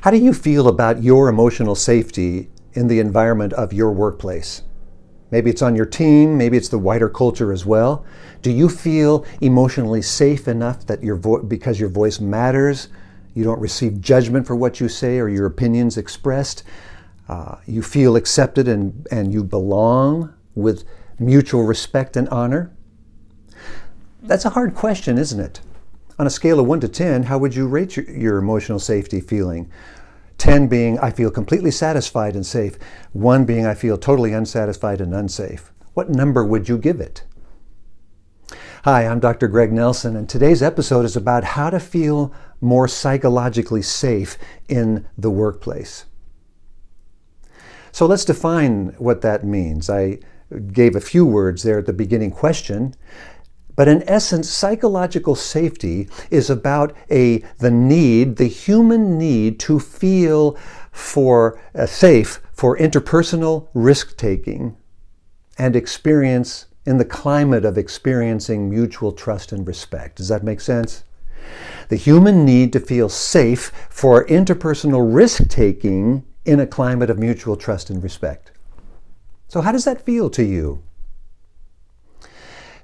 How do you feel about your emotional safety in the environment of your workplace? Maybe it's on your team, maybe it's the wider culture as well. Do you feel emotionally safe enough that because your voice matters, you don't receive judgment for what you say or your opinions expressed? You feel accepted and you belong with mutual respect and honor? That's a hard question, isn't it? On a scale of 1 to 10, how would you rate your emotional safety feeling? 10 being, I feel completely satisfied and safe. 1 being, I feel totally unsatisfied and unsafe. What number would you give it? Hi, I'm Dr. Greg Nelson, and today's episode is about how to feel more psychologically safe in the workplace. So let's define what that means. I gave a few words there at the beginning question. But in essence, psychological safety is about the human need to feel safe for interpersonal risk-taking and experience in the climate of experiencing mutual trust and respect. Does that make sense? The human need to feel safe for interpersonal risk-taking in a climate of mutual trust and respect. So how does that feel to you?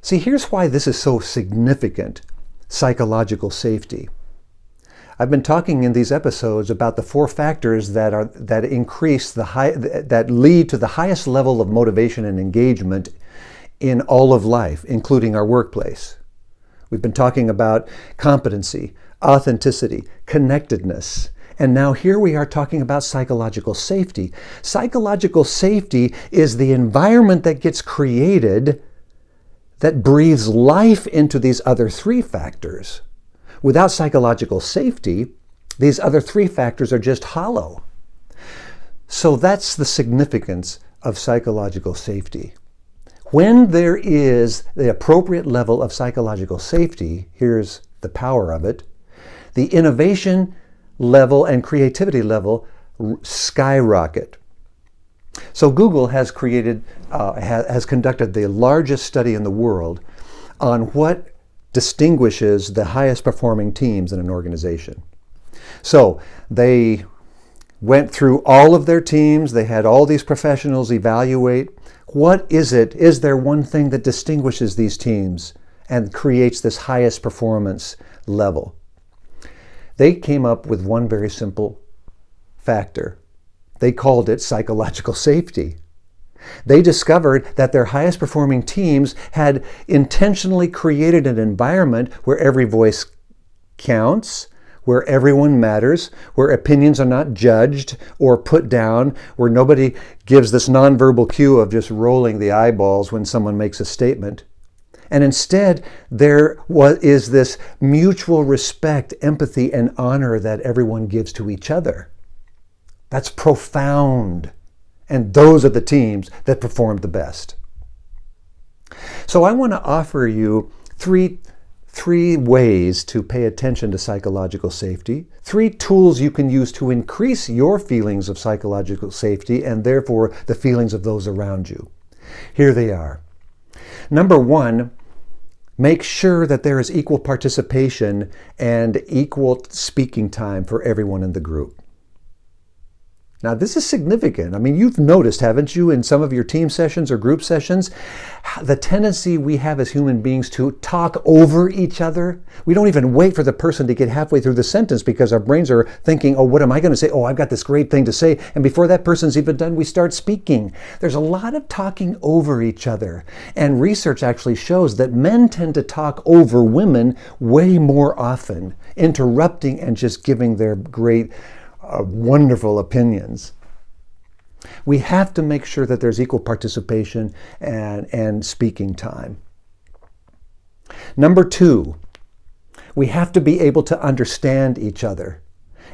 See, here's why this is so significant, psychological safety. I've been talking in these episodes about the 4 factors that lead to the highest level of motivation and engagement in all of life, including our workplace. We've been talking about competency, authenticity, connectedness, and now here we are talking about psychological safety. Psychological safety is the environment that gets created that breathes life into these other 3 factors. Without psychological safety, these other 3 factors are just hollow. So that's the significance of psychological safety. When there is the appropriate level of psychological safety, here's the power of it, the innovation level and creativity level skyrocket. So Google has conducted the largest study in the world on what distinguishes the highest performing teams in an organization. So they went through all of their teams. They had all these professionals evaluate what is there one thing that distinguishes these teams and creates this highest performance level? They came up with one very simple factor. They called it psychological safety. They discovered that their highest performing teams had intentionally created an environment where every voice counts, where everyone matters, where opinions are not judged or put down, where nobody gives this nonverbal cue of just rolling the eyeballs when someone makes a statement. And instead, there is this mutual respect, empathy, and honor that everyone gives to each other. That's profound. And those are the teams that perform the best. So I want to offer you three ways to pay attention to psychological safety, 3 tools you can use to increase your feelings of psychological safety and therefore the feelings of those around you. Here they are. Number 1, make sure that there is equal participation and equal speaking time for everyone in the group. Now, this is significant. I mean, you've noticed, haven't you, in some of your team sessions or group sessions, the tendency we have as human beings to talk over each other. We don't even wait for the person to get halfway through the sentence because our brains are thinking, oh, what am I going to say? Oh, I've got this great thing to say. And before that person's even done, we start speaking. There's a lot of talking over each other. And research actually shows that men tend to talk over women way more often, interrupting and just giving their great wonderful opinions. We have to make sure that there's equal participation and speaking time. Number 2, we have to be able to understand each other.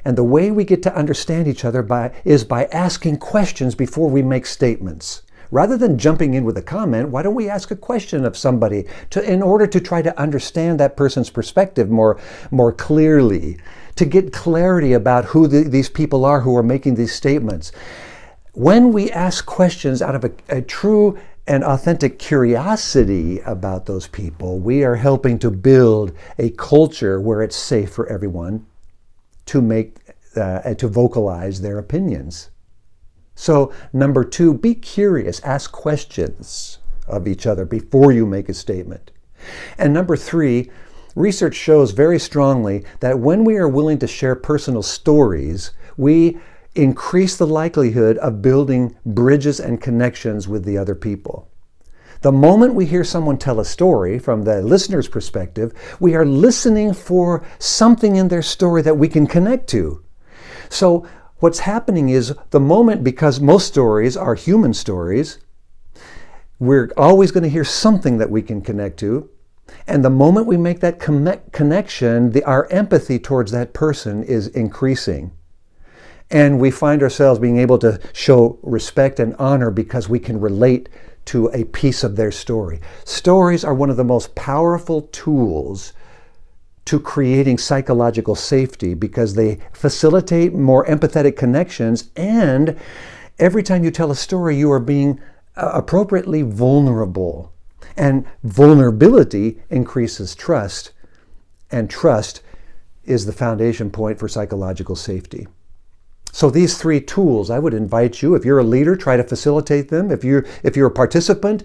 And the way we get to understand each other is by asking questions before we make statements. Rather than jumping in with a comment, why don't we ask a question of somebody in order to try to understand that person's perspective more clearly, to get clarity about who these people are who are making these statements. When we ask questions out of a true and authentic curiosity about those people, we are helping to build a culture where it's safe for everyone to make and to vocalize their opinions. So, number 2, be curious. Ask questions of each other before you make a statement. And number 3, research shows very strongly that when we are willing to share personal stories, we increase the likelihood of building bridges and connections with the other people. The moment we hear someone tell a story from the listener's perspective, we are listening for something in their story that we can connect to. So what's happening is the moment, because most stories are human stories, we're always going to hear something that we can connect to. And the moment we make that connection, our empathy towards that person is increasing. And we find ourselves being able to show respect and honor because we can relate to a piece of their story. Stories are one of the most powerful tools to creating psychological safety because they facilitate more empathetic connections, and every time you tell a story, you are being appropriately vulnerable. And vulnerability increases trust, and trust is the foundation point for psychological safety. So these 3 tools, I would invite you, if you're a leader, try to facilitate them. If you're a participant,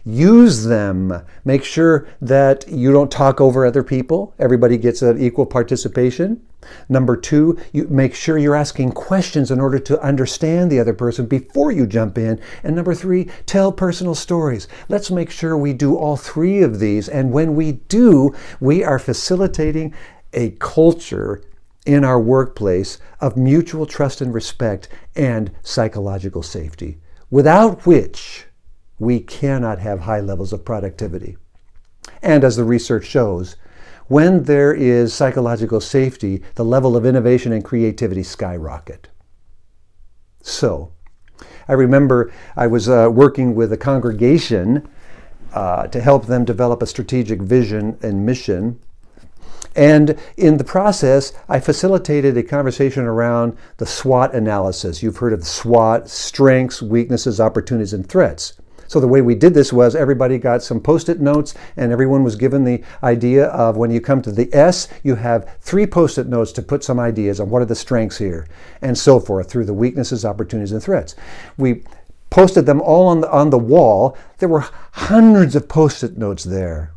use them. Make sure that you don't talk over other people. Everybody gets an equal participation. Number 2, you make sure you're asking questions in order to understand the other person before you jump in. And number 3, tell personal stories. Let's make sure we do all 3 of these. And when we do, we are facilitating a culture in our workplace of mutual trust and respect and psychological safety, without which we cannot have high levels of productivity. And as the research shows, when there is psychological safety, the level of innovation and creativity skyrocket. So, I remember I was working with a congregation to help them develop a strategic vision and mission. And in the process, I facilitated a conversation around the SWOT analysis. You've heard of the SWOT: strengths, weaknesses, opportunities, and threats. So the way we did this was everybody got some Post-it notes, and everyone was given the idea of when you come to the S, you have 3 Post-it notes to put some ideas on what are the strengths here, and so forth, through the weaknesses, opportunities, and threats. We posted them all on the wall. There were hundreds of Post-it notes there.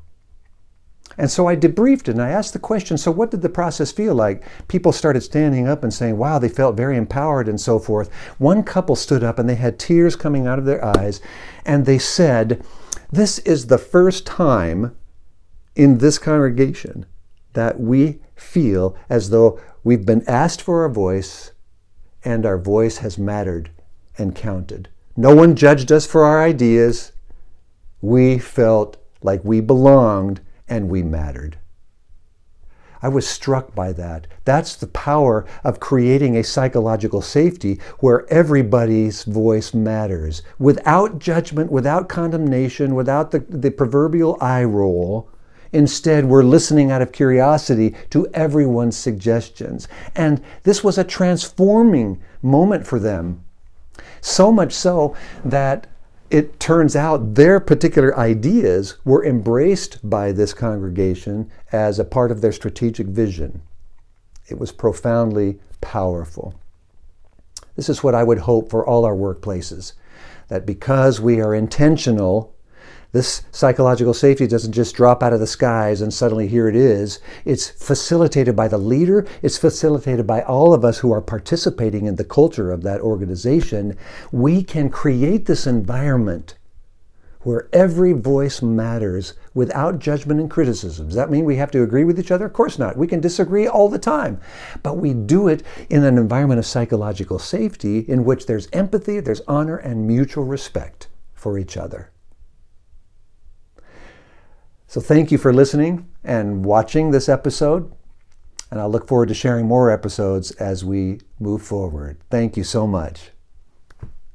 And so I debriefed it and I asked the question, so what did the process feel like? People started standing up and saying, wow, they felt very empowered and so forth. One couple stood up and they had tears coming out of their eyes, and they said, this is the first time in this congregation that we feel as though we've been asked for our voice and our voice has mattered and counted. No one judged us for our ideas. We felt like we belonged and we mattered. I was struck by that. That's the power of creating a psychological safety where everybody's voice matters, without judgment, without condemnation, without the proverbial eye roll. Instead, we're listening out of curiosity to everyone's suggestions. And this was a transforming moment for them. So much so that it turns out their particular ideas were embraced by this congregation as a part of their strategic vision. It was profoundly powerful. This is what I would hope for all our workplaces, that because we are intentional, this psychological safety doesn't just drop out of the skies and suddenly here it is. It's facilitated by the leader. It's facilitated by all of us who are participating in the culture of that organization. We can create this environment where every voice matters without judgment and criticism. Does that mean we have to agree with each other? Of course not. We can disagree all the time. But we do it in an environment of psychological safety in which there's empathy, there's honor, and mutual respect for each other. So thank you for listening and watching this episode, and I look forward to sharing more episodes as we move forward. Thank you so much.